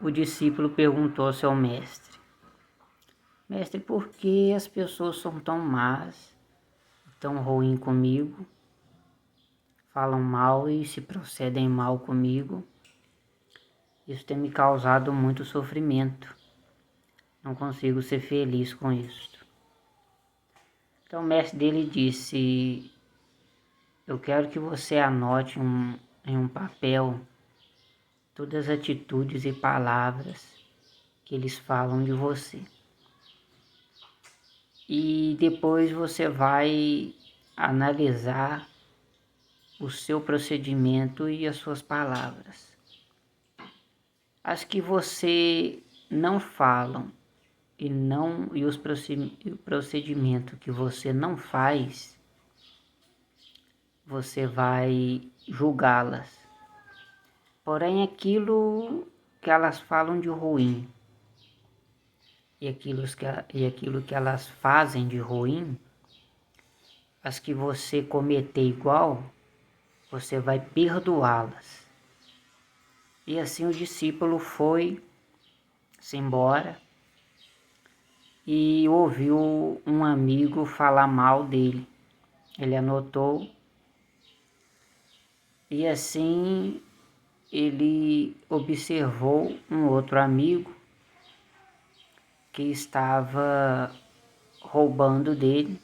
O discípulo perguntou ao seu mestre: Mestre, por que as pessoas são tão más, tão ruins comigo? Falam mal e se procedem mal comigo. Isso tem me causado muito sofrimento. Não consigo ser feliz com isso. Então o mestre dele disse: eu quero que você anote em um papel todas as atitudes e palavras que eles falam de você. E depois você vai analisar o seu procedimento e as suas palavras. As que você não falam e o procedimento que você não faz, você vai julgá-las. Porém, aquilo que elas falam de ruim e aquilo que elas fazem de ruim, as que você cometer igual, você vai perdoá-las. E assim o discípulo foi-se embora e ouviu um amigo falar mal dele. Ele anotou e assim ele observou um outro amigo que estava roubando dele,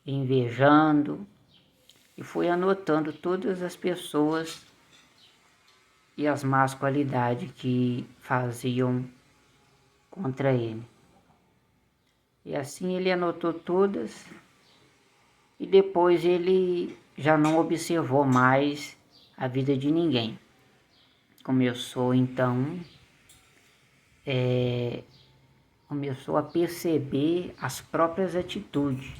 invejando, e foi anotando todas as pessoas e as más qualidades que faziam contra ele. E assim ele anotou todas e depois ele já não observou mais a vida de ninguém. Começou então começou a perceber as próprias atitudes.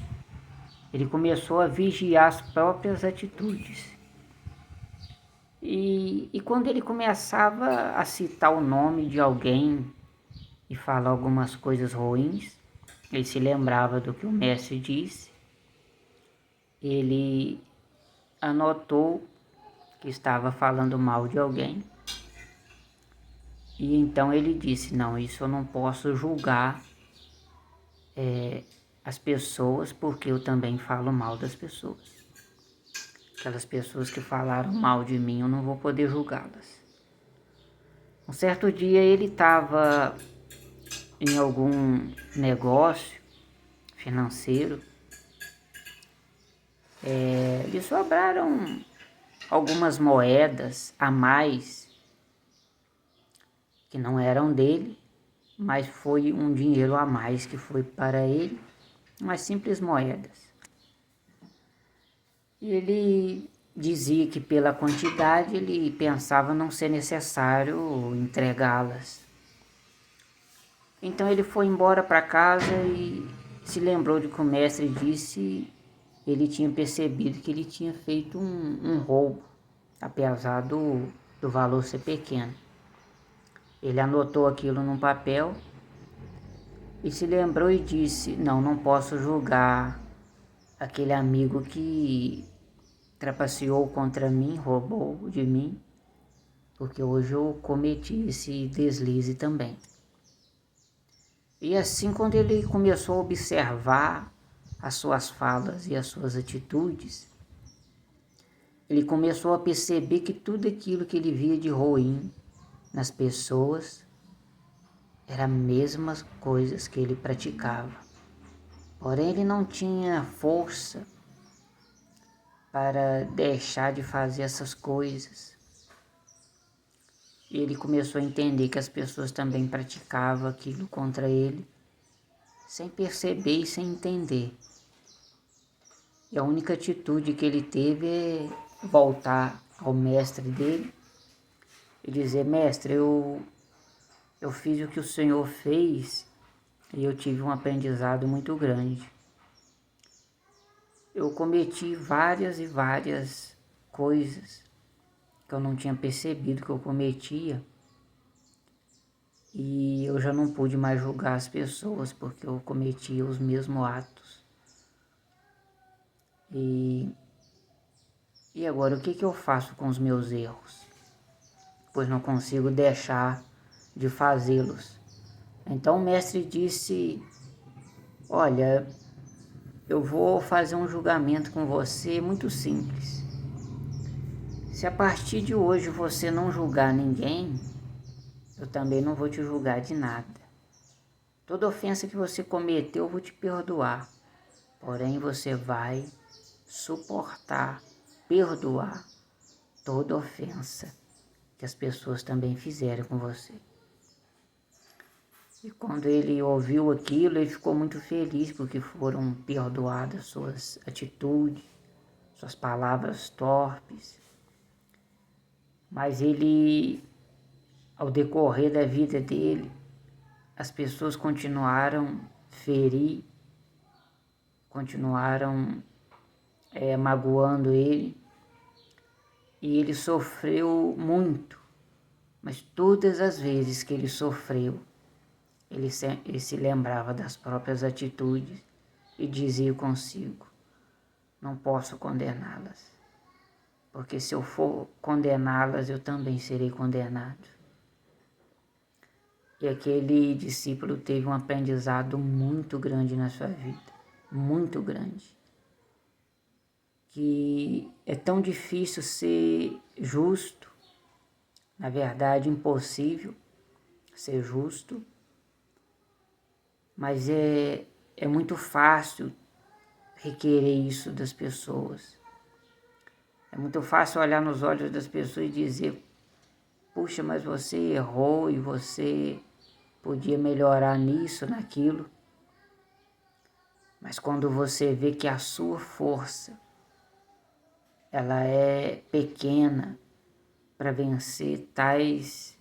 Ele começou a vigiar as próprias atitudes. E quando ele começava a citar o nome de alguém e falar algumas coisas ruins, ele se lembrava do que o mestre disse, ele anotou que estava falando mal de alguém, e então ele disse: não, isso eu não posso julgar as pessoas, porque eu também falo mal das pessoas. Aquelas pessoas que falaram mal de mim, eu não vou poder julgá-las. Um certo dia ele estava em algum negócio financeiro, lhe sobraram algumas moedas a mais que não eram dele, mas foi um dinheiro a mais que foi para ele, umas simples moedas. E ele dizia que pela quantidade ele pensava não ser necessário entregá-las. Então ele foi embora para casa e se lembrou de que o mestre disse, ele tinha percebido que ele tinha feito um roubo, apesar do valor ser pequeno. Ele anotou aquilo num papel e se lembrou e disse: não posso julgar aquele amigo que trapaceou contra mim, roubou de mim, porque hoje eu cometi esse deslize também. E assim, quando ele começou a observar as suas falas e as suas atitudes, ele começou a perceber que tudo aquilo que ele via de ruim nas pessoas eram as mesmas coisas que ele praticava. Porém, ele não tinha força para deixar de fazer essas coisas. E ele começou a entender que as pessoas também praticavam aquilo contra ele, sem perceber e sem entender. E a única atitude que ele teve é voltar ao mestre dele e dizer: mestre, eu fiz o que o Senhor fez e eu tive um aprendizado muito grande. Eu cometi várias e várias coisas que eu não tinha percebido que eu cometia, e eu já não pude mais julgar as pessoas porque eu cometia os mesmos atos. E agora, o que eu faço com os meus erros? pois não consigo deixar de fazê-los. Então o mestre disse: olha, eu vou fazer um julgamento com você muito simples. Se a partir de hoje você não julgar ninguém, eu também não vou te julgar de nada. Toda ofensa que você cometeu, eu vou te perdoar. Porém, você vai suportar, perdoar toda ofensa que as pessoas também fizeram com você. E quando ele ouviu aquilo, ele ficou muito feliz porque foram perdoadas suas atitudes, suas palavras torpes. Mas ele, ao decorrer da vida dele, as pessoas continuaram a ferir, continuaram magoando ele. E ele sofreu muito, mas todas as vezes que ele sofreu, ele se lembrava das próprias atitudes e dizia consigo: não posso condená-las, porque se eu for condená-las, eu também serei condenado. E aquele discípulo teve um aprendizado muito grande na sua vida, muito grande, que é tão difícil ser justo, na verdade impossível ser justo, mas é muito fácil requerer isso das pessoas. É muito fácil olhar nos olhos das pessoas e dizer: puxa, mas você errou e você podia melhorar nisso, naquilo. Mas quando você vê que a sua força, ela é pequena para vencer tais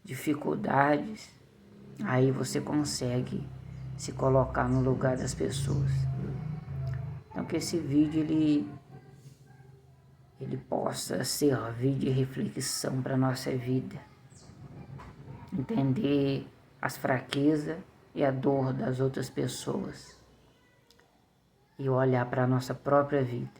dificuldades, aí você consegue se colocar no lugar das pessoas. Então que esse vídeo ele possa servir de reflexão para a nossa vida. Entender as fraquezas e a dor das outras pessoas. E olhar para a nossa própria vida